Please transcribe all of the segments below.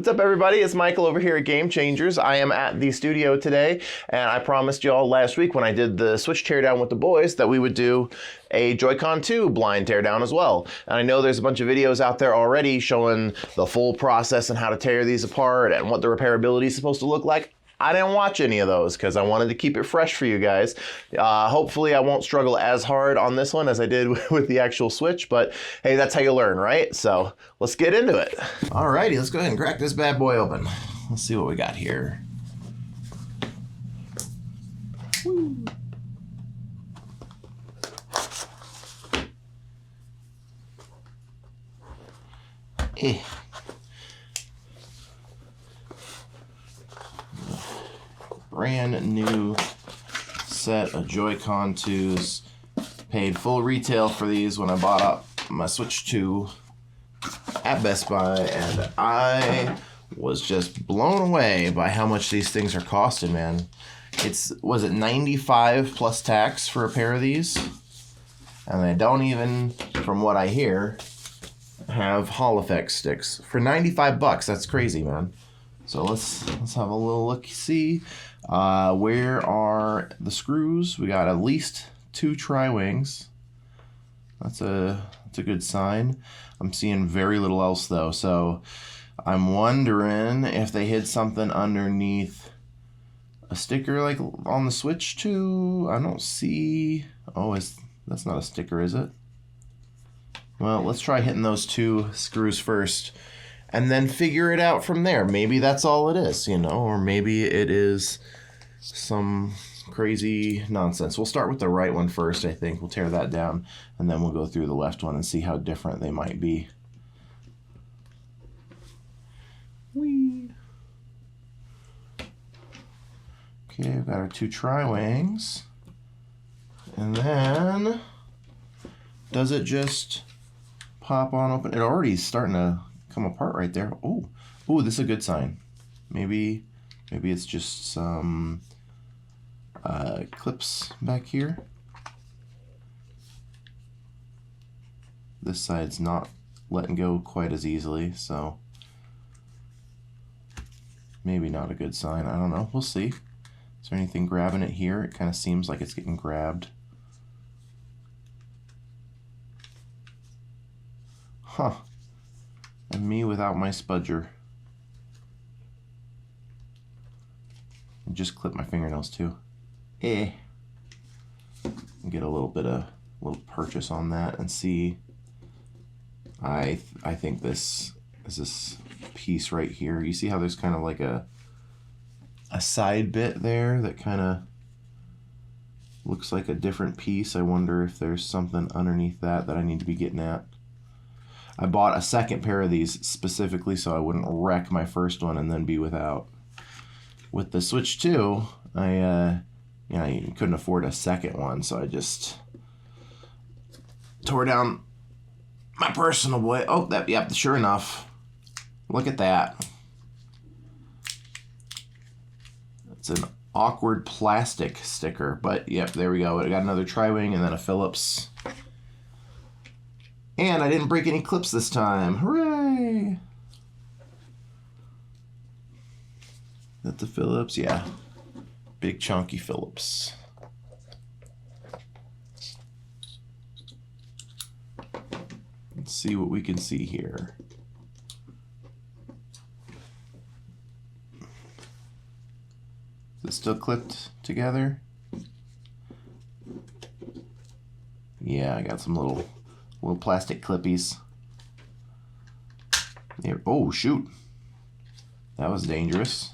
What's up, everybody? It's Michael over here at Game Changerz. I am at the studio today, and I promised y'all last week when I did the Switch teardown with the boys that we would do a Joycon 2 blind teardown as well. And I know there's a bunch of videos out there already showing the full process and how to tear these apart and what the repairability is supposed to look like. I didn't watch any of those because I wanted to keep it fresh for you guys. Hopefully I won't struggle as hard on this one as I did with the actual Switch, but hey, that's how you learn, right? So let's get into it. Alrighty, let's go ahead and crack this bad boy open. Let's see what we got here. Woo. Brand new set of Joycon 2s. Paid full retail for these when I bought up my Switch 2 at Best Buy, and I was just blown away by how much these things are costing, man. Was it $95 plus tax for a pair of these? And they don't even, from what I hear, have Hall effect sticks for $95. That's crazy, man. So let's have a little look. See, where are the screws? We got at least 2 tri-wings. That's a good sign. I'm seeing very little else though, so I'm wondering if they hid something underneath a sticker like on the Switch too. I don't see. Oh, that's not a sticker, is it? Well, let's try hitting those 2 screws first and then figure it out from there. Maybe that's all it is, you know, or maybe it is some crazy nonsense. We'll start with the right one first, I think. We'll tear that down, and then we'll go through the left one and see how different they might be. Whee! Okay, we've got our 2 tri-wings. And then, does it just pop on open? It already is starting to come apart right there. Oh, this is a good sign. Maybe it's just some clips back here. This side's not letting go quite as easily, so maybe not a good sign. I don't know. We'll see. Is there anything grabbing it here? It kind of seems like it's getting grabbed. Huh. And me without my spudger. And just clip my fingernails too. Get a little purchase on that and see. I think this is this piece right here. You see how there's kind of like a side bit there that kind of looks like a different piece. I wonder if there's something underneath that I need to be getting at. I bought a second pair of these specifically so I wouldn't wreck my first one and then be without. With the Switch 2, I couldn't afford a second one, so I just tore down my personal boy. Oh, yep, sure enough. Look at that. It's an awkward plastic sticker, but yep, there we go. I got another tri-wing and then a Phillips. And I didn't break any clips this time. Hooray! That's the Phillips, yeah. Big chunky Phillips. Let's see what we can see here. Is it still clipped together? Yeah, I got some little plastic clippies. There. Oh, shoot. That was dangerous.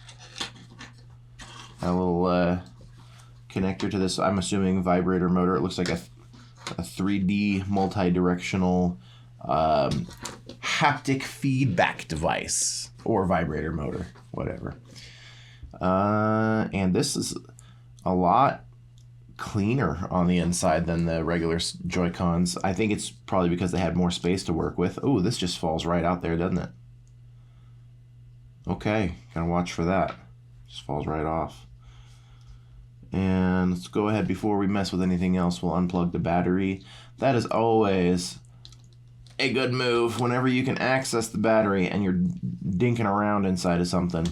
A little connector to this, I'm assuming vibrator motor. It looks like a 3D multi-directional haptic feedback device or vibrator motor, whatever. And this is a lot cleaner on the inside than the regular Joy-Cons. I think it's probably because they had more space to work with. Oh, this just falls right out there, doesn't it? Okay, gotta watch for that. Just falls right off. And let's go ahead, before we mess with anything else, we'll unplug the battery. That is always a good move whenever you can access the battery and you're dinking around inside of something.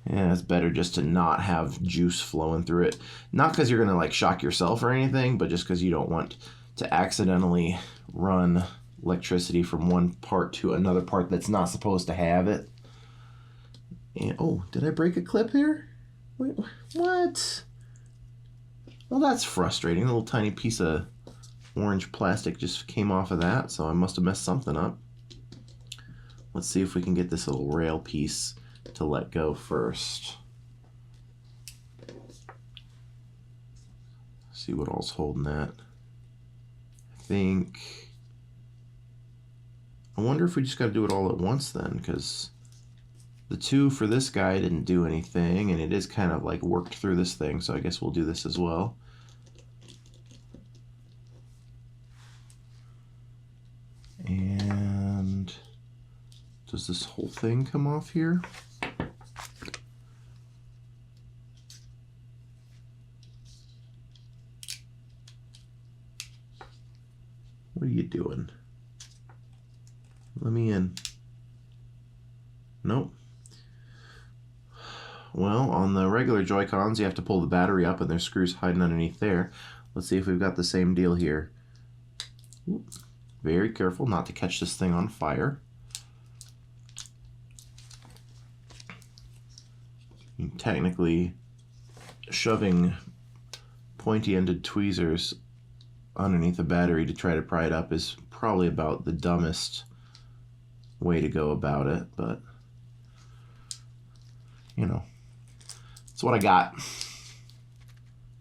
Yeah, it's better just to not have juice flowing through it. Not because you're going to like shock yourself or anything, but just because you don't want to accidentally run electricity from one part to another part that's not supposed to have it. And, oh, did I break a clip here? Wait, what? Well, that's frustrating. A little tiny piece of orange plastic just came off of that, so I must have messed something up. Let's see if we can get this little rail piece to let go first. See what all's holding that. I wonder if we just got to do it all at once then, because the two for this guy didn't do anything, and it is kind of like worked through this thing, so I guess we'll do this as well. And does this whole thing come off here? What are you doing? Let me in. Nope. Well, on the regular Joy-Cons, you have to pull the battery up and there's screws hiding underneath there. Let's see if we've got the same deal here. Ooh, very careful not to catch this thing on fire. Technically, shoving pointy-ended tweezers underneath the battery to try to pry it up is probably about the dumbest way to go about it, but you know, it's what I got.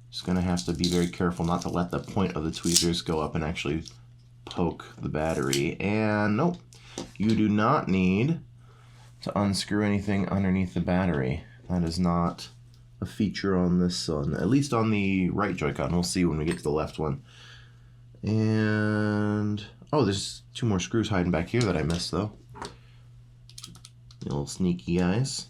Just gonna have to be very careful not to let the point of the tweezers go up and actually poke the battery. And nope, you do not need to unscrew anything underneath the battery. That is not a feature on this one, at least on the right Joy-Con. We'll see when we get to the left one. And oh, there's two more screws hiding back here that I missed though. Little sneaky guys.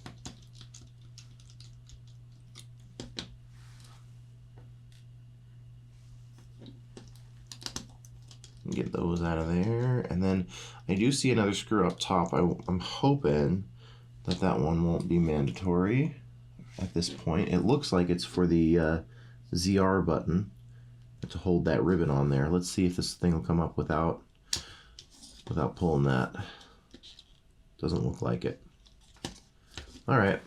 Get those out of there, and then I do see another screw up top. I'm hoping that that one won't be mandatory at this point. It looks like it's for the ZR button to hold that ribbon on there. Let's see if this thing will come up without pulling that. Doesn't look like it. All right.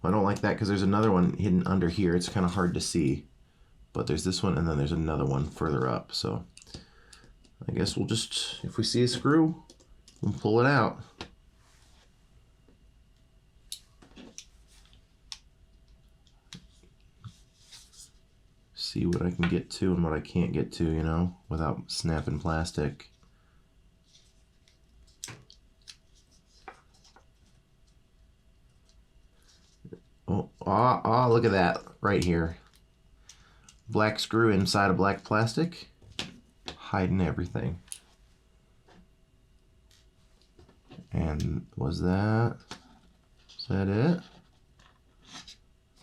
I don't like that because there's another one hidden under here. It's kind of hard to see, but there's this one and then there's another one further up. So I guess we'll just, if we see a screw, we'll pull it out. See what I can get to and what I can't get to, you know, without snapping plastic. Oh, look at that right here. Black screw inside of black plastic, hiding everything. And is that it?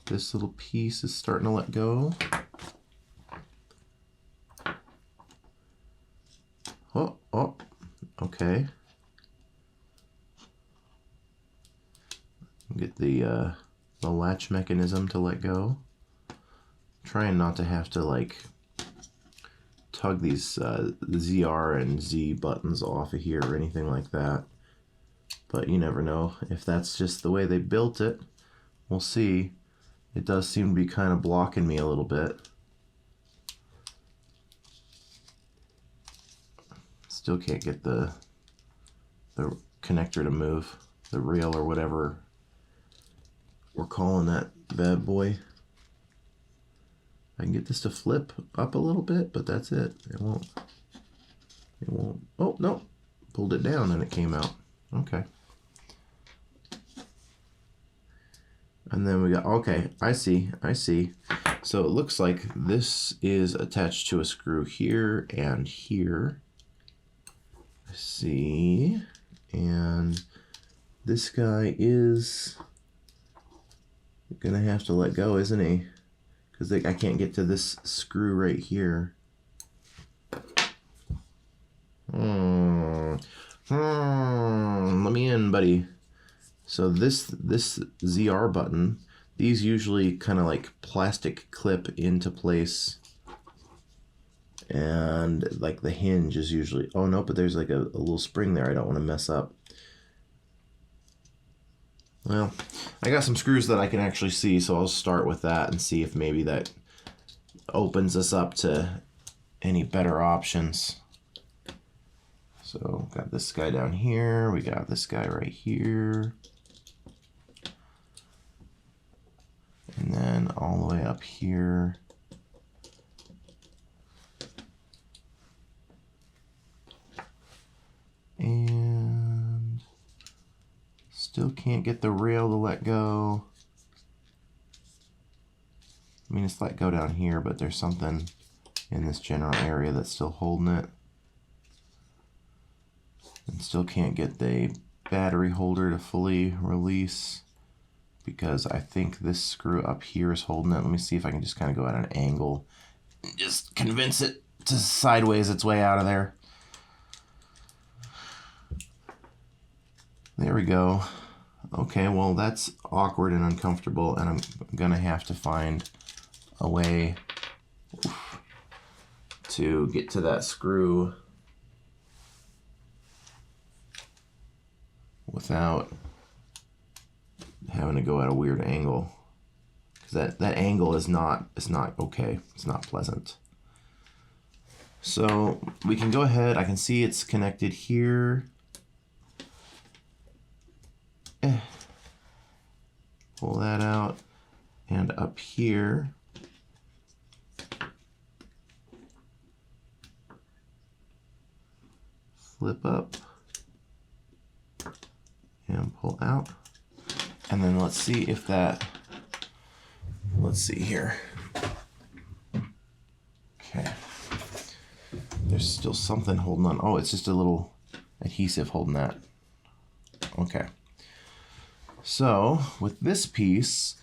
This little piece is starting to let go. Oh, okay. Get the latch mechanism to let go. Trying not to have to like tug these the ZR and Z buttons off of here or anything like that. But you never know if that's just the way they built it. We'll see. It does seem to be kind of blocking me a little bit. Still can't get the connector to move, the rail or whatever we're calling that bad boy. I can get this to flip up a little bit, but that's it. It won't. Oh, no. Pulled it down and it came out. Okay. And then we got, okay, I see. So it looks like this is attached to a screw here and here. I see. And this guy is gonna have to let go, isn't he? Because I can't get to this screw right here. Let me in, buddy. So this ZR button, these usually kind of like plastic clip into place, and like the hinge is usually, oh no, but there's like a little spring there I don't want to mess up. Well, I got some screws that I can actually see, so I'll start with that and see if maybe that opens us up to any better options. So got this guy down here, we got this guy right here, and then all the way up here. And still can't get the rail to let go. I mean, it's let go down here, but there's something in this general area that's still holding it. And still can't get the battery holder to fully release because I think this screw up here is holding it. Let me see if I can just kind of go at an angle and just convince it to sideways its way out of there. There we go. Okay, well that's awkward and uncomfortable, and I'm gonna have to find a way to get to that screw without having to go at a weird angle, because that angle is not okay. It's not pleasant. So we can go ahead. I can see it's connected here. Pull that out, and up here flip up and pull out, and then let's see if that, let's see here. Okay, there's still something holding on. Oh, it's just a little adhesive holding that. Okay, so with this piece,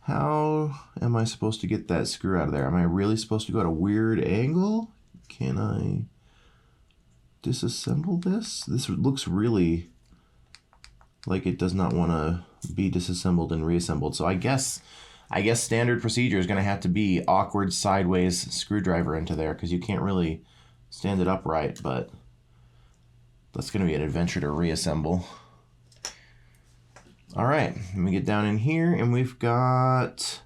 how am I supposed to get that screw out of there? Am I really supposed to go at a weird angle? Can I disassemble this? This looks really like it does not want to be disassembled and reassembled. So I guess standard procedure is going to have to be awkward sideways screwdriver into there, because you can't really stand it upright, but that's going to be an adventure to reassemble. All right, let me get down in here, and we've got,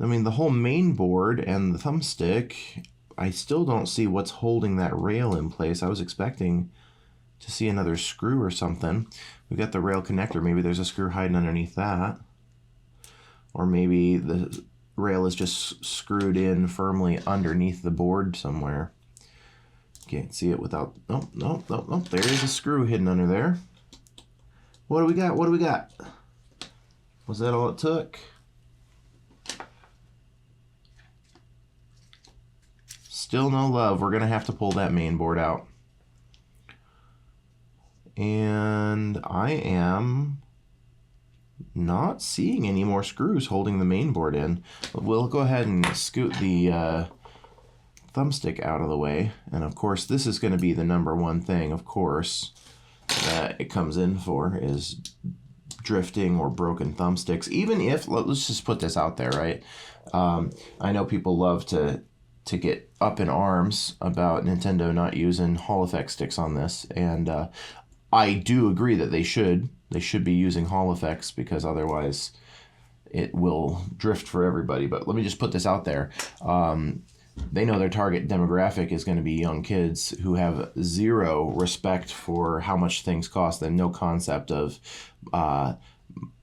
I mean, the whole main board and the thumbstick. I still don't see what's holding that rail in place. I was expecting to see another screw or something. We've got the rail connector. Maybe there's a screw hiding underneath that. Or maybe the rail is just screwed in firmly underneath the board somewhere. Can't see it without, oh, no, no, no, there is a screw hidden under there. What do we got? What do we got? Was that all it took? Still no love. We're gonna have to pull that main board out. And I am not seeing any more screws holding the main board in. But we'll go ahead and scoot the thumbstick out of the way. And of course, this is gonna be the #1 thing, of course, that it comes in for, is drifting or broken thumbsticks. Even if, let's just put this out there, right? I know people love to get up in arms about Nintendo not using Hall effect sticks on this, and I do agree that they should be using Hall effects, because otherwise it will drift for everybody. But let me just put this out there. They know their target demographic is going to be young kids who have zero respect for how much things cost, and no concept of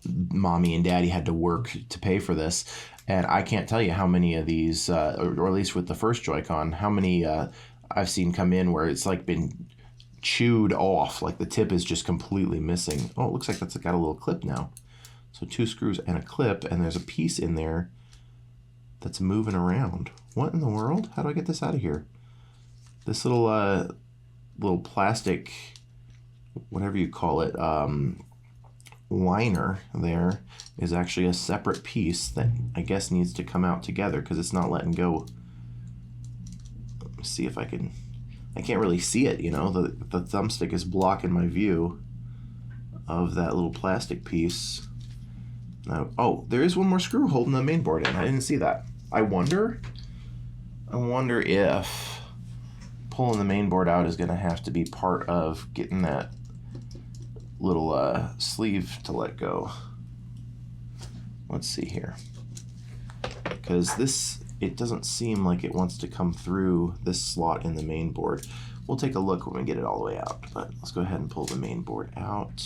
mommy and daddy had to work to pay for this. And I can't tell you how many of these, or at least with the first Joy-Con, how many I've seen come in where it's like been chewed off, like the tip is just completely missing. Oh, it looks like that's got a little clip now. So 2 screws and a clip, and there's a piece in there that's moving around. What in the world? How do I get this out of here? This little plastic, whatever you call it, liner there is actually a separate piece that I guess needs to come out together, because it's not letting go. Let me see if I can, I can't really see it, you know, the thumbstick is blocking my view. of that little plastic piece. Now, oh, there is one more screw holding the main board in. I didn't see that. I wonder if pulling the main board out is going to have to be part of getting that little sleeve to let go. Let's see here. Because this, it doesn't seem like it wants to come through this slot in the main board. We'll take a look when we get it all the way out, but let's go ahead and pull the main board out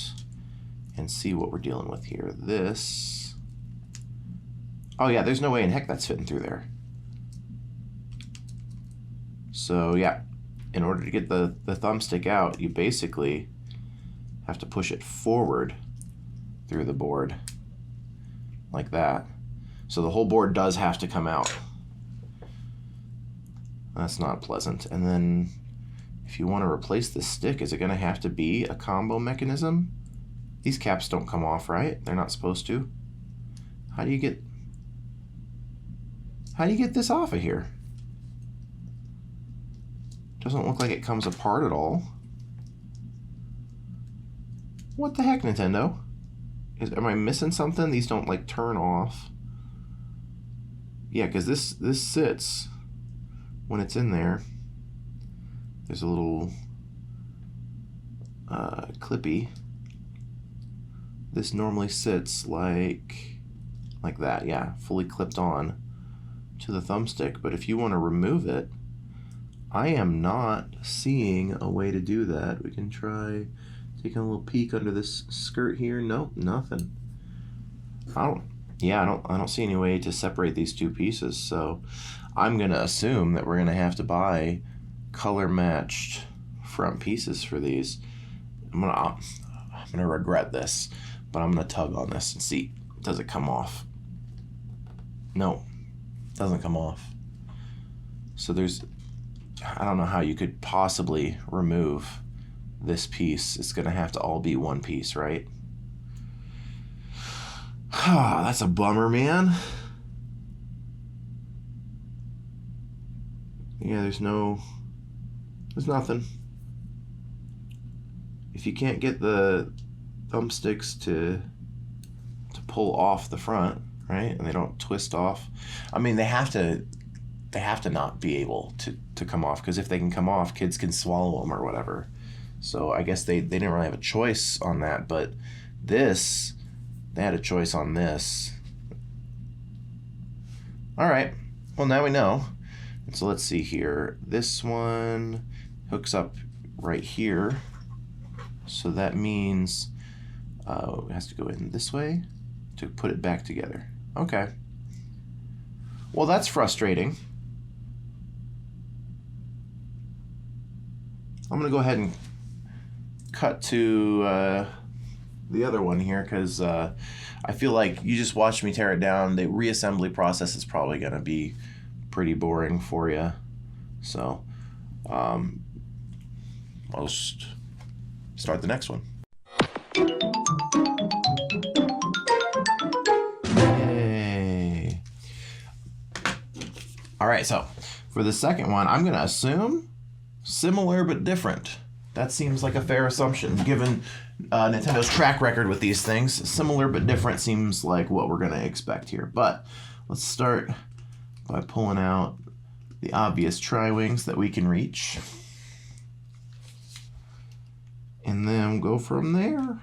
and see what we're dealing with here. This, oh yeah, there's no way in heck that's fitting through there. So yeah, in order to get the thumbstick out, you basically have to push it forward through the board like that. So the whole board does have to come out. That's not pleasant. And then if you want to replace the stick, is it going to have to be a combo mechanism? These caps don't come off, right? They're not supposed to. How do you get this off of here? Doesn't look like it comes apart at all. What the heck, Nintendo? Am I missing something? These don't like turn off. Yeah, because this sits when it's in there. There's a little clippy. This normally sits like that, yeah, fully clipped on to the thumbstick. But if you want to remove it, I am not seeing a way to do that. We can try taking a little peek under this skirt here. Nope, nothing. I don't see any way to separate these two pieces. So I'm gonna assume that we're gonna have to buy color matched front pieces for these. I'm gonna regret this, but I'm gonna tug on this and see, does it come off? No, it doesn't come off. So I don't know how you could possibly remove this piece. It's gonna have to all be one piece, right? That's a bummer, man. Yeah, there's nothing. If you can't get the thumbsticks to pull off the front, right, and they don't twist off, I mean, they have to not be able to come off, because if they can come off, kids can swallow them or whatever. So I guess they didn't really have a choice on that, but this, they had a choice on this. All right, well, now we know. And so let's see here. This one hooks up right here. So that means it has to go in this way to put it back together. Okay. Well, that's frustrating. I'm gonna go ahead and cut to the other one here, because I feel like you just watched me tear it down. The reassembly process is probably gonna be pretty boring for you. So I'll just start the next one. Yay. All right, so for the second one, I'm gonna assume similar but different. That seems like a fair assumption, given Nintendo's track record with these things. Similar but different seems like what we're gonna expect here. But let's start by pulling out the obvious tri-wings that we can reach. And then go from there.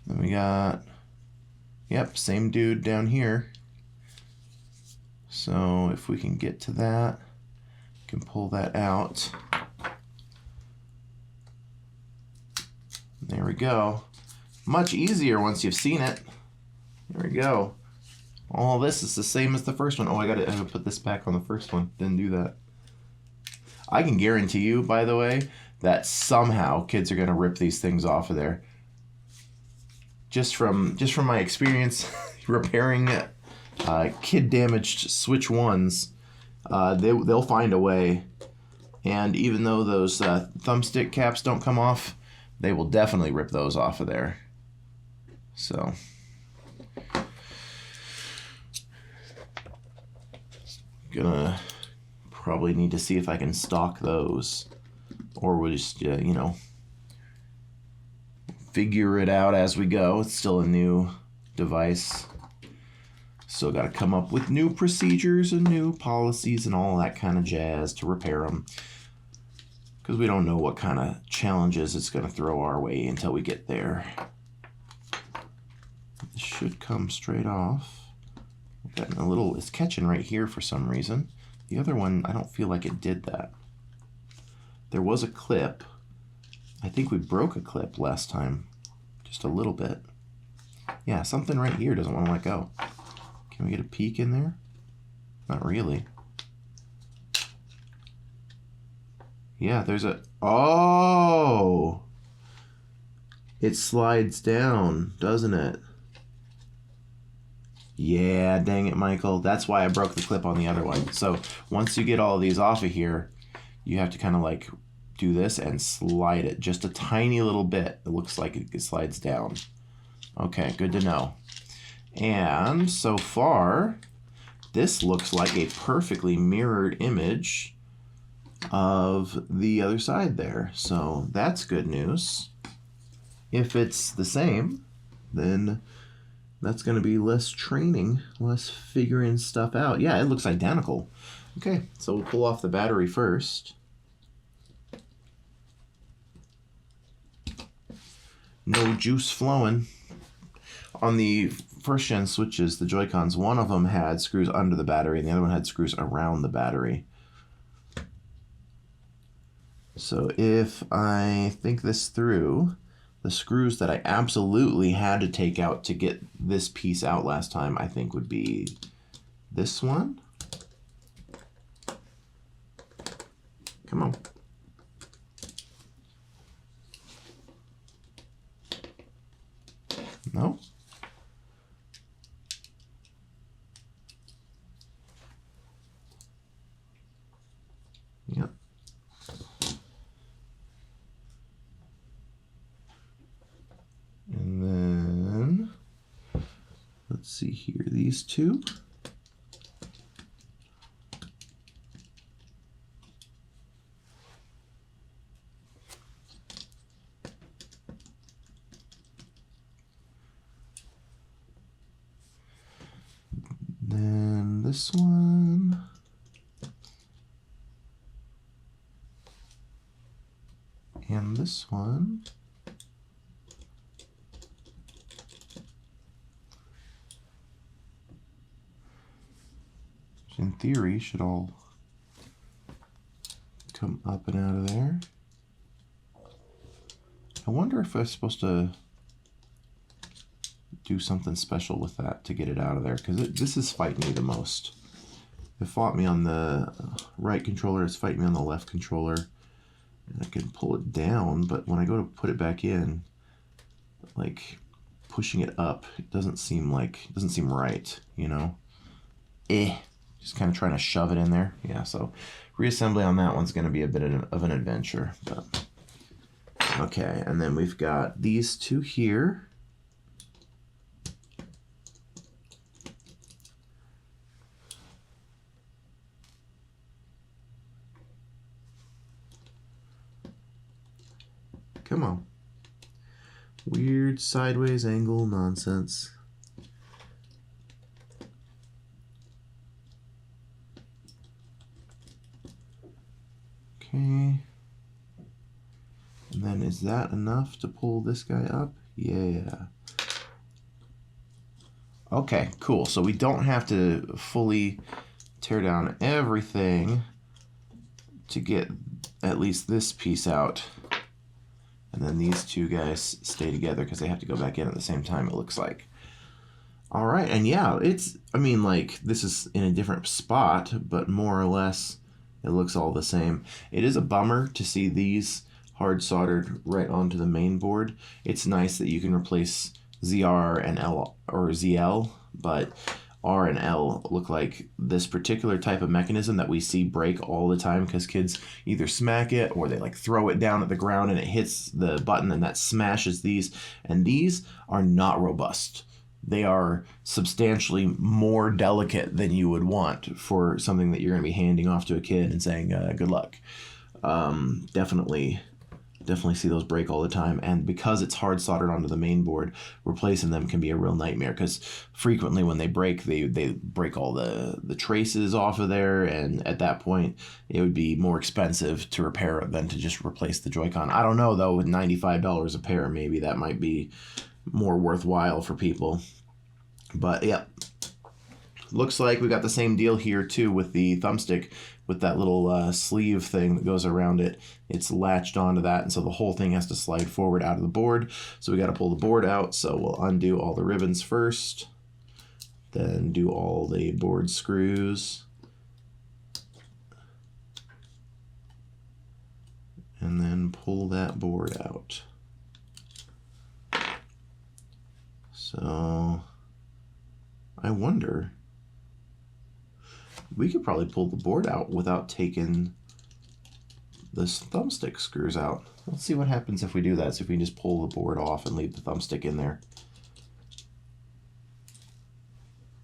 Then we got, yep, same dude down here. So if we can get to that, we can pull that out. There we go. Much easier once you've seen it. There we go. All this is the same as the first one. Oh, I gotta put this back on the first one. Didn't do that. I can guarantee you, by the way, that somehow kids are gonna rip these things off of there. Just from my experience repairing kid damaged Switch 1s, they'll find a way. And even though those thumbstick caps don't come off, they will definitely rip those off of there. So gonna probably need to see if I can stock those, or we'll just, you know, figure it out as we go. It's still a new device. Still got to come up with new procedures and new policies and all that kind of jazz to repair them, because we don't know what kind of challenges it's going to throw our way until we get there. This should come straight off. Getting a little, it's catching right here for some reason. The other one, I don't feel like it did that. There was a clip. I think we broke a clip last time, just a little bit. Yeah, something right here doesn't want to let go. Can we get a peek in there? Not really. Yeah, there's a, oh! It slides down, doesn't it? Yeah, dang it, Michael. That's why I broke the clip on the other one. So once you get all of these off of here, you have to kind of like do this and slide it just a tiny little bit. It looks like it slides down. Okay, good to know. And so far, this looks like a perfectly mirrored image of the other side there. So that's good news. If it's the same, then that's going to be less training, less figuring stuff out. Yeah, it looks identical. Okay, so we'll pull off the battery first. No juice flowing. On the first gen switches, the Joy-Cons, one of them had screws under the battery and the other one had screws around the battery. So if I think this through, the screws that I absolutely had to take out to get this piece out last time, I think would be this one. Come on. No? Yep. And then, let's see here, these two. Then this one. And this one. Which in theory should all come up and out of there. I wonder if I'm supposed to do something special with that to get it out of there, because this is fighting me the most. It fought me on the right controller, it's fighting me on the left controller. And I can pull it down, but when I go to put it back in, like pushing it up, it doesn't seem right, you know? Just kind of trying to shove it in there. Yeah, so reassembly on that one's gonna be a bit of an adventure, but okay. And then we've got these two here. Come on. Weird sideways angle nonsense. Okay. And then is that enough to pull this guy up? Yeah. Okay, cool. So we don't have to fully tear down everything to get at least this piece out. And then these two guys stay together because they have to go back in at the same time, it looks like. All right, and yeah, I mean, like, this is in a different spot, but more or less it looks all the same. It is a bummer to see these hard soldered right onto the main board. It's nice that you can replace ZR and L or ZL, but R and L look like this particular type of mechanism that we see break all the time because kids either smack it or they like throw it down at the ground and it hits the button and that smashes these. And these are not robust. they are substantially more delicate than you would want for something that you're going to be handing off to a kid and saying, good luck. Definitely see those break all the time. And because it's hard soldered onto the main board, replacing them can be a real nightmare, because frequently when they break, they break all the traces off of there. And at that point, it would be more expensive to repair it than to just replace the Joy-Con. I don't know, though, with $95 a pair, maybe that might be more worthwhile for people. But yeah, looks like we got the same deal here too with the thumbstick, with that little sleeve thing that goes around it. It's latched onto that, and so the whole thing has to slide forward out of the board. So we got to pull the board out. So we'll undo all the ribbons first, then do all the board screws, and then pull that board out. So I wonder, we could probably pull the board out without taking this thumbstick screws out. Let's see what happens if we do that. See if we can just pull the board off and leave the thumbstick in there.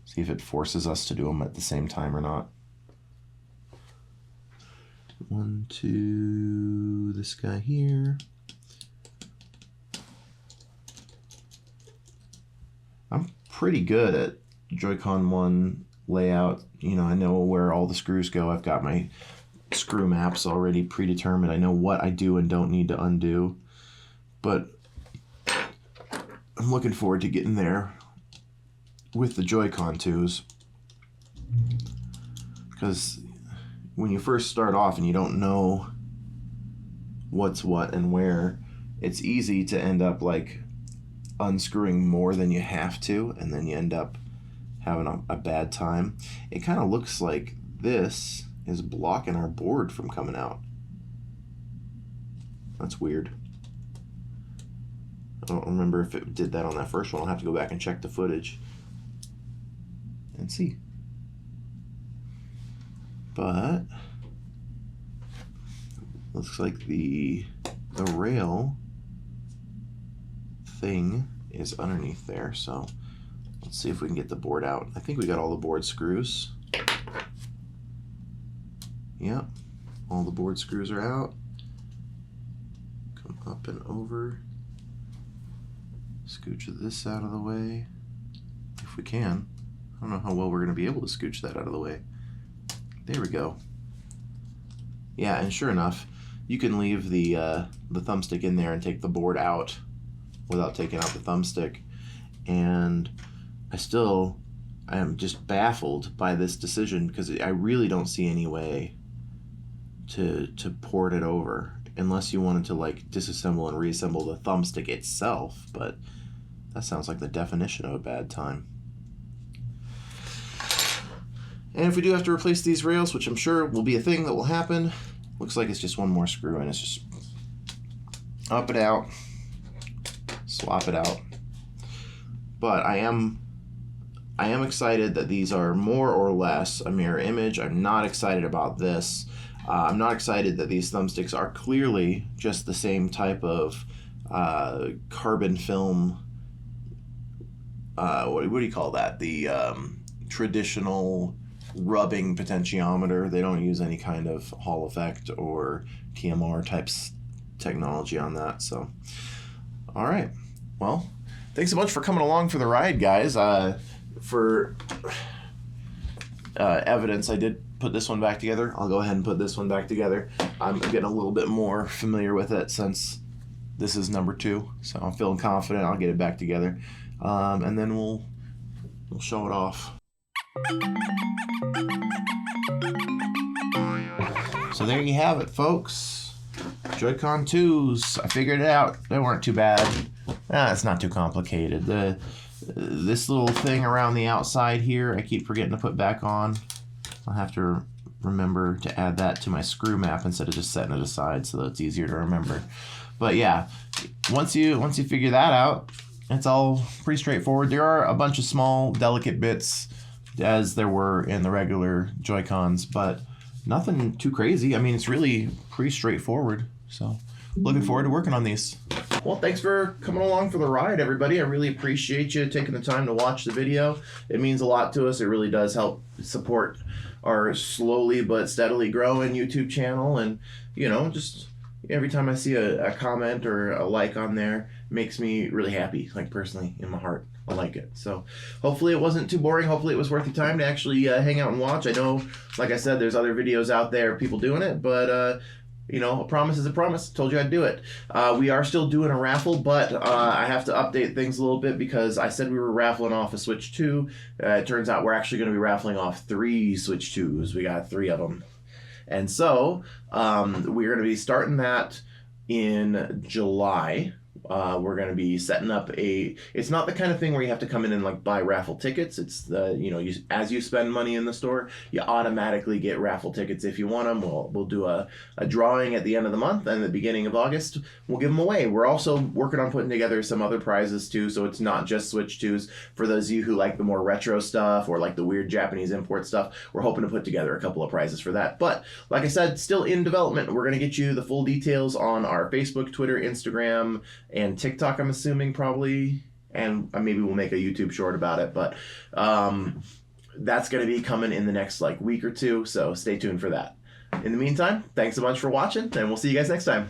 See if it forces us to do them at the same time or not. 1, 2, this guy here. I'm pretty good at Joy-Con 1 layout. You know, I know where all the screws go. I've got my screw maps already predetermined. I know what I do and don't need to undo. But I'm looking forward to getting there with the Joy-Con 2s. Because when you first start off and you don't know what's what and where, it's easy to end up like unscrewing more than you have to, and then you end up having a bad time. It kind of looks like this is blocking our board from coming out. That's weird. I don't remember if it did that on that first one. I'll have to go back and check the footage and see. But looks like the rail thing is underneath there, so let's see if we can get the board out. I think we got all the board screws. Yep, all the board screws are out. Come up and over. Scooch this out of the way, if we can. I don't know how well we're going to be able to scooch that out of the way. There we go. Yeah, and sure enough, you can leave the thumbstick in there and take the board out without taking out the thumbstick. And I am just baffled by this decision, because I really don't see any way to port it over, unless you wanted to like disassemble and reassemble the thumbstick itself, but that sounds like the definition of a bad time. And if we do have to replace these rails, which I'm sure will be a thing that will happen, looks like it's just one more screw, and it's just up and out, swap it out. But I am excited that these are more or less a mirror image. I'm not excited about this. I'm not excited that these thumbsticks are clearly just the same type of carbon film. What do you call that? The traditional rubbing potentiometer. They don't use any kind of Hall effect or TMR types technology on that. So, all right. Well, thanks so much for coming along for the ride, guys. For evidence, I did put this one back together. I'll go ahead and put this one back together. I'm getting a little bit more familiar with it since this is number 2, so I'm feeling confident I'll get it back together, and then we'll show it off. So there you have it, folks. Joy-Con 2s. I figured it out. They weren't too bad. It's not too complicated. This little thing around the outside here, I keep forgetting to put back on. I'll have to remember to add that to my screw map instead of just setting it aside so that it's easier to remember. But yeah, once you figure that out, it's all pretty straightforward. There are a bunch of small, delicate bits, as there were in the regular Joy-Cons, but nothing too crazy. I mean, it's really pretty straightforward. So looking forward to working on these. Well, thanks for coming along for the ride, everybody. I really appreciate you taking the time to watch the video. It means a lot to us. It really does help support our slowly but steadily growing YouTube channel. And, you know, just every time I see a comment or a like on there, makes me really happy, like personally in my heart. I like it. So hopefully it wasn't too boring. Hopefully it was worth your time to actually hang out and watch. I know, like I said, there's other videos out there, people doing it, but you know, a promise is a promise. Told you I'd do it. We are still doing a raffle, but I have to update things a little bit because I said we were raffling off a Switch 2. It turns out we're actually going to be raffling off 3 Switch 2s. We got 3 of them. And so we're going to be starting that in July. We're going to be setting up it's not the kind of thing where you have to come in and like buy raffle tickets. It's as you spend money in the store, you automatically get raffle tickets if you want them. We'll do a drawing at the end of the month, and the beginning of August, we'll give them away. We're also working on putting together some other prizes too, so it's not just Switch 2s. For those of you who like the more retro stuff or like the weird Japanese import stuff, we're hoping to put together a couple of prizes for that. But like I said, still in development. We're going to get you the full details on our Facebook, Twitter, Instagram, and TikTok, I'm assuming, probably, and maybe we'll make a YouTube short about it, but that's going to be coming in the next like week or two, so stay tuned for that. In the meantime, thanks a bunch for watching, and we'll see you guys next time.